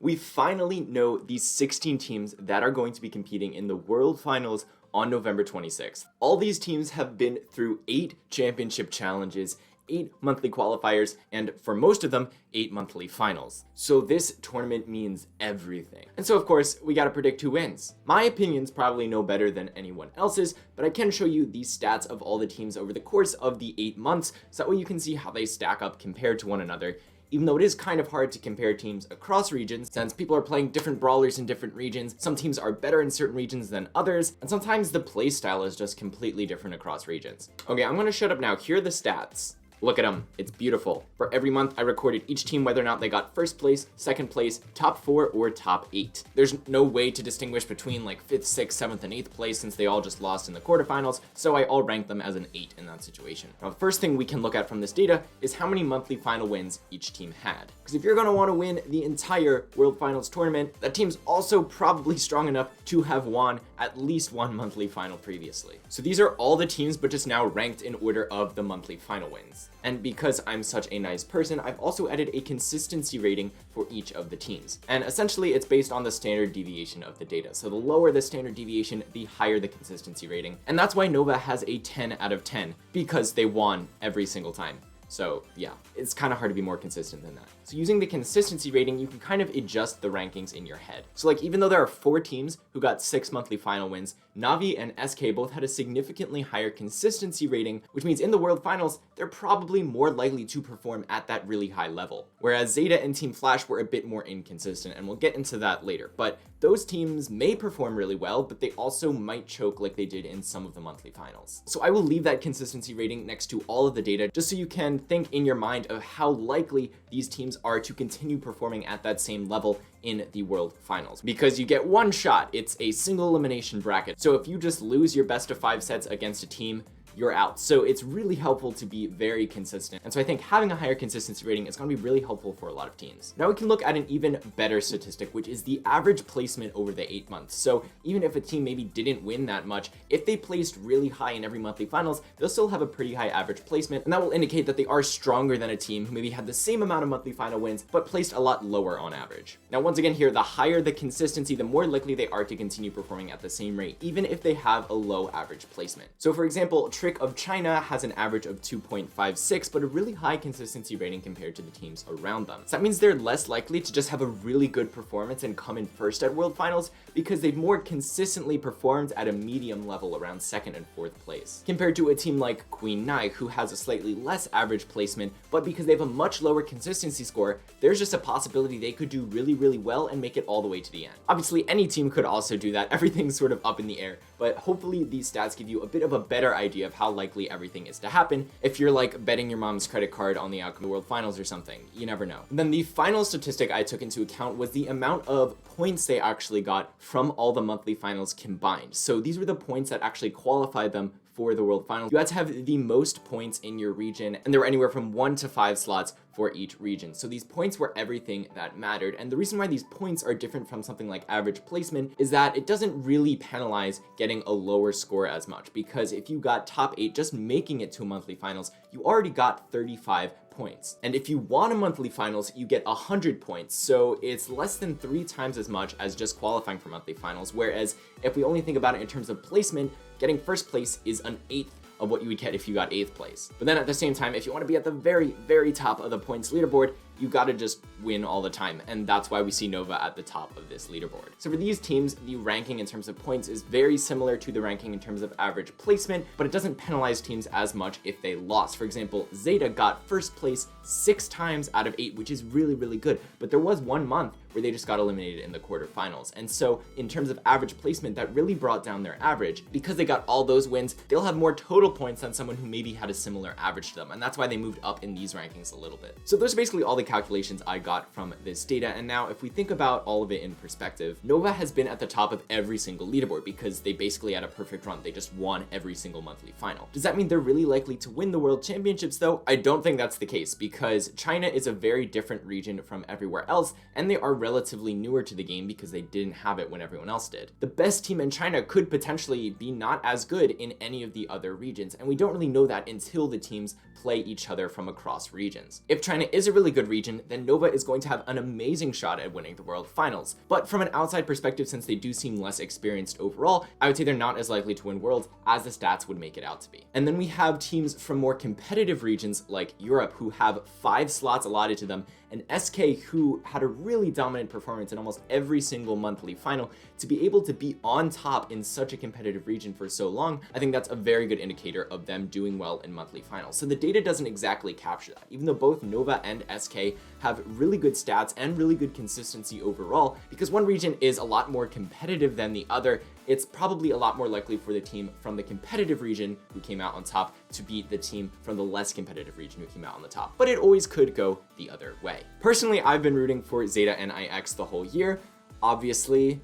we finally know these 16 teams that are going to be competing in the World Finals on November 26th. All these teams have been through 8 championship challenges, 8 monthly qualifiers, and for most of them, 8 monthly finals. So this tournament means everything. And so of course, we gotta predict who wins. My opinion's probably no better than anyone else's, but I can show you the stats of all the teams over the course of the 8 months, so that way you can see how they stack up compared to one another. Even though it is kind of hard to compare teams across regions, since people are playing different brawlers in different regions, some teams are better in certain regions than others, and sometimes the playstyle is just completely different across regions. Okay, I'm gonna shut up now. Here are the stats. Look at them, it's beautiful. For every month, I recorded each team whether or not they got first place, second place, top 4, or top 8. There's no way to distinguish between like 5th, 6th, 7th, and 8th place since they all just lost in the quarterfinals, so I all ranked them as an 8 in that situation. Now, the first thing we can look at from this data is how many monthly final wins each team had. Because if you're gonna wanna win the entire World Finals tournament, that team's also probably strong enough to have won at least one monthly final previously. So these are all the teams, but just now ranked in order of the monthly final wins. And because I'm such a nice person, I've also added a consistency rating for each of the teams. And essentially it's based on the standard deviation of the data. So the lower the standard deviation, the higher the consistency rating. And that's why Nova has a 10 out of 10, because they won every single time. So yeah, it's kind of hard to be more consistent than that. So using the consistency rating, you can kind of adjust the rankings in your head. So like, even though there are 4 teams who got 6 monthly final wins, Navi and SK both had a significantly higher consistency rating, which means in the World Finals, they're probably more likely to perform at that really high level. Whereas Zeta and Team Flash were a bit more inconsistent, and we'll get into that later. But those teams may perform really well, but they also might choke like they did in some of the monthly finals. So I will leave that consistency rating next to all of the data, just so you can think in your mind of how likely these teams are to continue performing at that same level in the World Finals. Because you get one shot, it's a single elimination bracket. So if you just lose your best of 5 sets against a team, you're out. So it's really helpful to be very consistent. And so I think having a higher consistency rating is going to be really helpful for a lot of teams. Now we can look at an even better statistic, which is the average placement over the 8 months. So even if a team maybe didn't win that much, if they placed really high in every monthly finals, they'll still have a pretty high average placement. And that will indicate that they are stronger than a team who maybe had the same amount of monthly final wins, but placed a lot lower on average. Now, once again here, the higher the consistency, the more likely they are to continue performing at the same rate, even if they have a low average placement. So for example, Trick of China has an average of 2.56, but a really high consistency rating compared to the teams around them. So that means they're less likely to just have a really good performance and come in first at World Finals, because they've more consistently performed at a medium level around 2nd and 4th place. Compared to a team like Queen Nai, who has a slightly less average placement, but because they have a much lower consistency score, there's just a possibility they could do really, really well and make it all the way to the end. Obviously, any team could also do that. Everything's sort of up in the air, but hopefully these stats give you a bit of a better idea of how likely everything is to happen if you're like betting your mom's credit card on the outcome of the World Finals or something. You never know. And then the final statistic I took into account was the amount of points they actually got from all the monthly finals combined. So these were the points that actually qualified them for the World Finals. You had to have the most points in your region, and there were anywhere from 1 to 5 slots for each region. So these points were everything that mattered. And the reason why these points are different from something like average placement is that it doesn't really penalize getting a lower score as much, because if you got top 8 just making it to a monthly finals, you already got 35 points. And if you won a monthly finals, you get 100 points. So it's less than 3 times as much as just qualifying for monthly finals. Whereas if we only think about it in terms of placement, getting first place is an 1/8 of what you would get if you got 8th place. But then at the same time, if you want to be at the very, very top of the points leaderboard, you gotta just win all the time, and that's why we see Nova at the top of this leaderboard. So for these teams, the ranking in terms of points is very similar to the ranking in terms of average placement, but it doesn't penalize teams as much if they lost. For example, Zeta got first place 6 times out of 8, which is really, really good, but there was one month where they just got eliminated in the quarterfinals. And so in terms of average placement, that really brought down their average. Because they got all those wins, they'll have more total points than someone who maybe had a similar average to them, and that's why they moved up in these rankings a little bit. So those are basically all the calculations I got from this data. And now if we think about all of it in perspective, Nova has been at the top of every single leaderboard because they basically had a perfect run. They just won every single monthly final. Does that mean they're really likely to win the World Championships though? I don't think that's the case, because China is a very different region from everywhere else, and they are relatively newer to the game because they didn't have it when everyone else did. The best team in China could potentially be not as good in any of the other regions, and we don't really know that until the teams play each other from across regions. If China is a really good region, region, then Nova is going to have an amazing shot at winning the World Finals. But from an outside perspective, since they do seem less experienced overall, I would say they're not as likely to win Worlds as the stats would make it out to be. And then we have teams from more competitive regions like Europe who have 5 slots allotted to them, and SK who had a really dominant performance in almost every single monthly final. To be able to be on top in such a competitive region for so long, I think that's a very good indicator of them doing well in monthly finals. So the data doesn't exactly capture that, even though both Nova and SK have really good stats and really good consistency overall. Because one region is a lot more competitive than the other, it's probably a lot more likely for the team from the competitive region who came out on top to beat the team from the less competitive region who came out on the top. But it always could go the other way. Personally, I've been rooting for Zeta and IX the whole year. Obviously,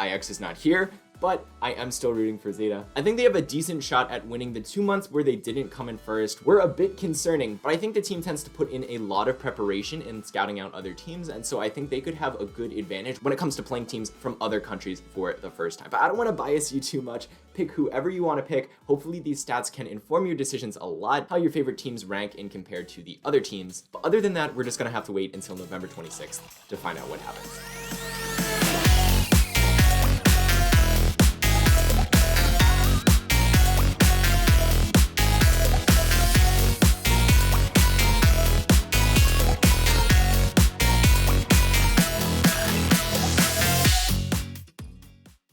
IX is not here, but I am still rooting for Zeta. I think they have a decent shot at winning. The 2 months where they didn't come in first were a bit concerning, but I think the team tends to put in a lot of preparation in scouting out other teams, and so I think they could have a good advantage when it comes to playing teams from other countries for the first time. But I don't want to bias you too much. Pick whoever you want to pick. Hopefully these stats can inform your decisions a lot, how your favorite teams rank in compared to the other teams. But other than that, we're just gonna have to wait until November 26th to find out what happens.